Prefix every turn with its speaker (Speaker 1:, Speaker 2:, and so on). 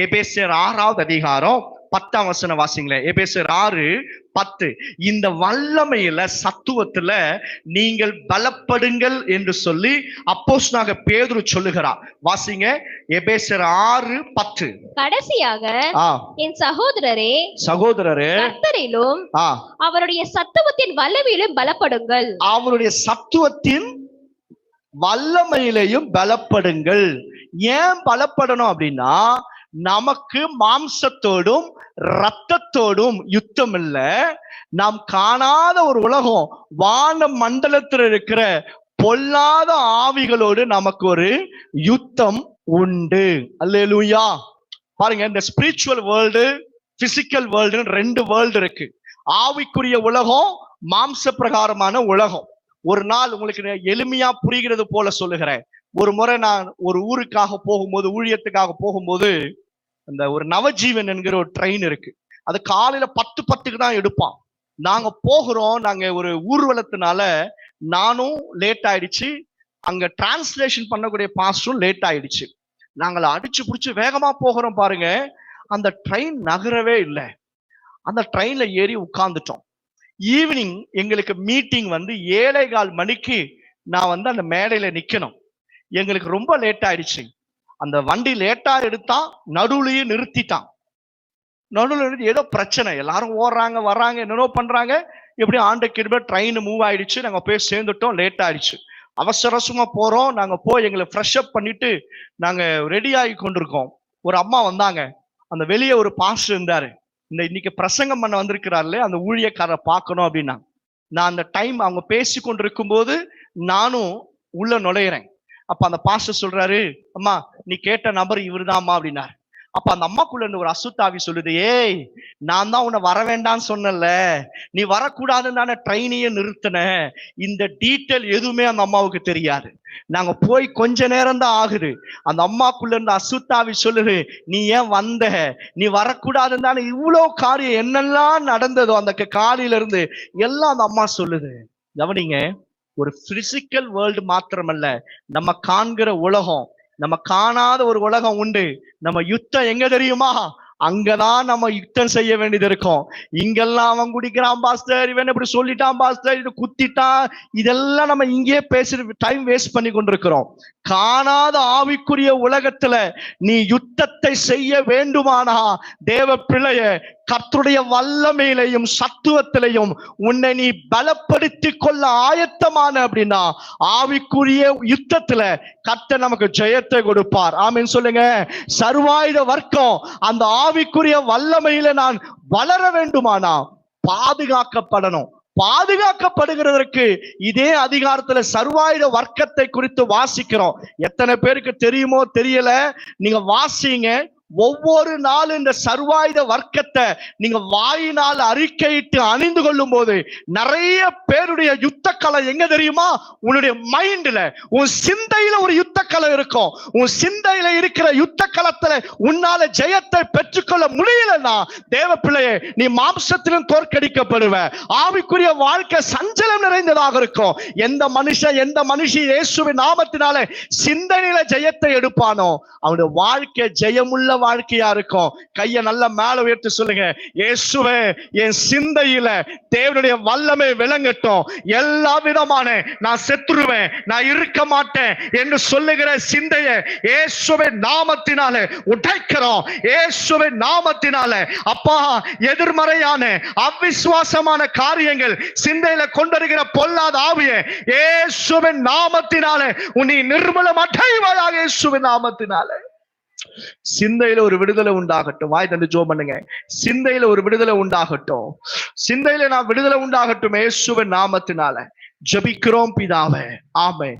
Speaker 1: எபேசியர் 6வது அதிகாரம் 10ஆம் வசனம் வாசிங்களேன். எபேசியர் 6:10. இந்த வல்லமையில சத்துவத்துல நீங்கள் பலப்படுங்கள் என்று சொல்லி அப்போஸ்தலனாக பேதுரு சொல்லுகிறார். வாசிங்க எபேசியர் 6:10.
Speaker 2: கடைசியாக என் சகோதரரே கர்த்தரிலும் அவருடைய சத்துவத்தின் வல்லமையிலும் பலப்படுங்கள்.
Speaker 1: அவருடைய சத்துவத்தின் வல்லமையிலையும் பலப்படுங்கள். ஏன் பலப்படணும் அப்படின்னா, நமக்கு மாம்சத்தோடும் ரத்தத்தோடும் யுத்தம் இல்ல. நாம் காணாத ஒரு உலகம், வான மண்டலத்தில் இருக்கிற பொல்லாத ஆவிகளோடு நமக்கு ஒரு யுத்தம் உண்டு. அல்லேலூயா. பாருங்க, இந்த spiritual world, physical world, 2 world இருக்கு. ஆவிக்குரிய உலகம், மாம்ச பிரகாரமான உலகம். ஒரு நாள் உங்களுக்கு எளிமையா புரிகிறது போல சொல்லுகிறேன். ஒரு முறை நான் ஒரு ஊருக்காக போகும்போது, ஊழியத்துக்காக போகும்போது, அந்த ஒரு நவஜீவன் என்கிற ஒரு ட்ரெயின் இருக்கு. அது காலையில 10:10க்கு தான் எடுப்பான். நாங்க போகிறோம். நாங்க ஒரு ஊர்வலத்தினால நானும் லேட் ஆயிடுச்சு, அங்க டிரான்ஸ்லேஷன் பண்ணக்கூடிய பாஸ்டரும் லேட் ஆயிடுச்சு. நாங்கள் அடிச்சு புடிச்சு வேகமா போகிறோம். பாருங்க, அந்த ட்ரெயின் நகரவே இல்லை. அந்த ட்ரெயின்ல ஏறி உட்கார்ந்துட்டோம். ஈவினிங் எங்களுக்கு மீட்டிங் 7:15 மணிக்கு நான் அந்த மேடையில நிக்கணும். எங்களுக்கு ரொம்ப லேட் ஆயிடுச்சு. அந்த வண்டி லேட்டா எடுத்தா நடுவுலயே நிறுத்திட்டான். நடுவுல இருந்து ஏதோ பிரச்சனை, எல்லாரும் ஓடுறாங்க வர்றாங்க, என்னென்னோ பண்றாங்க. எப்படி ஆண்டுக்கு ட்ரெயின் மூவ் ஆயிடுச்சு. நாங்க போய் சேர்ந்துட்டோம். லேட் ஆயிடுச்சு. அவசரமா போறோம். நாங்க போய் எங்களை ஃப்ரெஷ் அப் பண்ணிட்டு நாங்க ரெடி ஆகி கொண்டிருக்கோம். ஒரு அம்மா வந்தாங்க. அந்த வெளியே ஒரு பாஸ்டர் இருந்தாரு. இன்னைக்கு பிரசங்கம் பண்ண வந்திருக்கிறாருல, அந்த ஊழியக்காரரை பார்க்கணும் அப்படின்னா, நான் அந்த டைம் அவங்க பேசி கொண்டிருக்கும் போது நானும் உள்ள நுழையிறேன். அப்ப அந்த பாஸ்டர் சொல்றாரு, அம்மா நீ கேட்ட நபர் இவருதாம்மா அப்படின்னாரு. அப்ப அந்த அம்மாக்குள்ள இருந்து ஒரு அசுத்தாவி சொல்லுது, ஏய் நான் தான் உன்னை வர வேண்டாம்னு சொன்னல, நீ வரக்கூடாதுன்னு தானே ட்ரெயினையே நிறுத்தின. இந்த டீட்டெயில் எதுவுமே அந்த அம்மாவுக்கு தெரியாது. நாங்க போய் கொஞ்ச நேரம் தான் ஆகுது. அந்த அம்மாக்குள்ள இருந்து அசுத்தாவி சொல்லுது, நீ ஏன் வந்த, நீ வரக்கூடாதுன்னு தானே. இவ்வளவு காரியம் என்னெல்லாம் நடந்ததோ அந்த காலையில இருந்து எல்லாம் அந்த அம்மா சொல்லுது. கவனிங்க, ஒரு பிசிக்கல் வேர்ல்டு மாத்திரமல்ல, நம்ம காண்கிற உலகம், நம்ம காணாத ஒரு உலகம் உண்டு. நம்ம யுத்தம் எங்க தெரியுமா? அங்கதான் நம்ம யுத்தம் செய்ய வேண்டியது இருக்கும். இங்கெல்லாம் அவன் குடிக்கிறான் பாஸ்டர், இவன் இப்படி சொல்லிட்டான் பாஸ்டர், இது குத்திட்டான், இதெல்லாம் நம்ம இங்கேயே பேசி டைம் வேஸ்ட் பண்ணி கொண்டிருக்கிறோம். காணாத ஆவிக்குரிய உலகத்துல நீ யுத்தத்தை செய்ய வேண்டுமானா, தேவ பிள்ளைய கர்த்தருடைய வல்லமையிலையும் சத்துவத்திலையும் உன்னை நீ பலப்படுத்தி கொள்ள ஆயத்தமான அப்படின்னா, ஆவிக்குரிய யுத்தத்துல கர்த்தர் நமக்கு ஜெயத்தை கொடுப்பார். ஆமென் சொல்லுங்க. சர்வாயுத வர்க்கம், அந்த ஆவிக்குரிய வல்லமையில நான் வளர வேண்டுமானா பாதுகாக்கப்படணும். பாதுகாக்கப்படுகிறதற்கு இதே அதிகாரத்துல சர்வாயுத வர்க்கத்தை குறித்து வாசிக்கிறோம். எத்தனை பேருக்கு தெரியுமோ தெரியல, நீங்க வாசிங்க. ஒவ்வொரு நாளும் இந்த சர்வாயுத வர்க்கத்தை நீங்க வாயினால் அறிக்கையிட்டு அணிந்து கொள்ளும் போது நிறைய பேருடைய யுத்த கலை எங்க தெரியுமா? உன்னுடைய மைண்ட்ல, உன் சிந்தையில ஒரு யுத்த கலை இருக்கும். உன் சிந்தையில இருக்கிற யுத்த களத்துல உன்னால ஜெயத்தை பெற்றுக்கொள்ள முடியலன்னா, தேவ பிள்ளையே, நீ மாம்சத்திலும் தோற்கடிக்கப்படுவ. ஆவிக்குரிய வாழ்க்கை சஞ்சலம் நிறைந்ததாக இருக்கும். எந்த மனுஷி இயேசுவின் நாமத்தினால சிந்தனையில ஜெயத்தை எடுப்பானோ, அவனுடைய வாழ்க்கை ஜெயமுள்ள வாழ்க்கையா இருக்கும். கையை நல்லா மேல உயர்த்தி சொல்லுங்க, இயேசுவே என் சிந்தையில தேவனுடைய வல்லமை விளங்கட்டும். எல்லா விதமான நான் செத்துருவேன், நான் இருக்க மாட்டேன் என்று சொல்லுகிற சிந்தையை இயேசுவின் நாமத்தினால உடைக்கிறோம். இயேசுவின் நாமத்தினால அப்பா, எதிர்மறையான அவிசுவாசமான காரியங்கள் சிந்தையில கொண்டிருக்கிற பொல்லாத ஆவியை இயேசுவின் நாமத்தினால உன்னை நிர்மூலம் அடைவாயாக. இயேசுவின் நாமத்தினால சிந்தையில ஒரு விடுதலை உண்டாகட்டும். வாய் தந்து ஜெபம் பண்ணுங்க. சிந்தையில ஒரு விடுதலை உண்டாகட்டும். சிந்தையில நான் விடுதலை உண்டாகட்டும். இயேசுவின் நாமத்தினால ஜெபிக்கிறோம் பிதாவே, ஆமென்.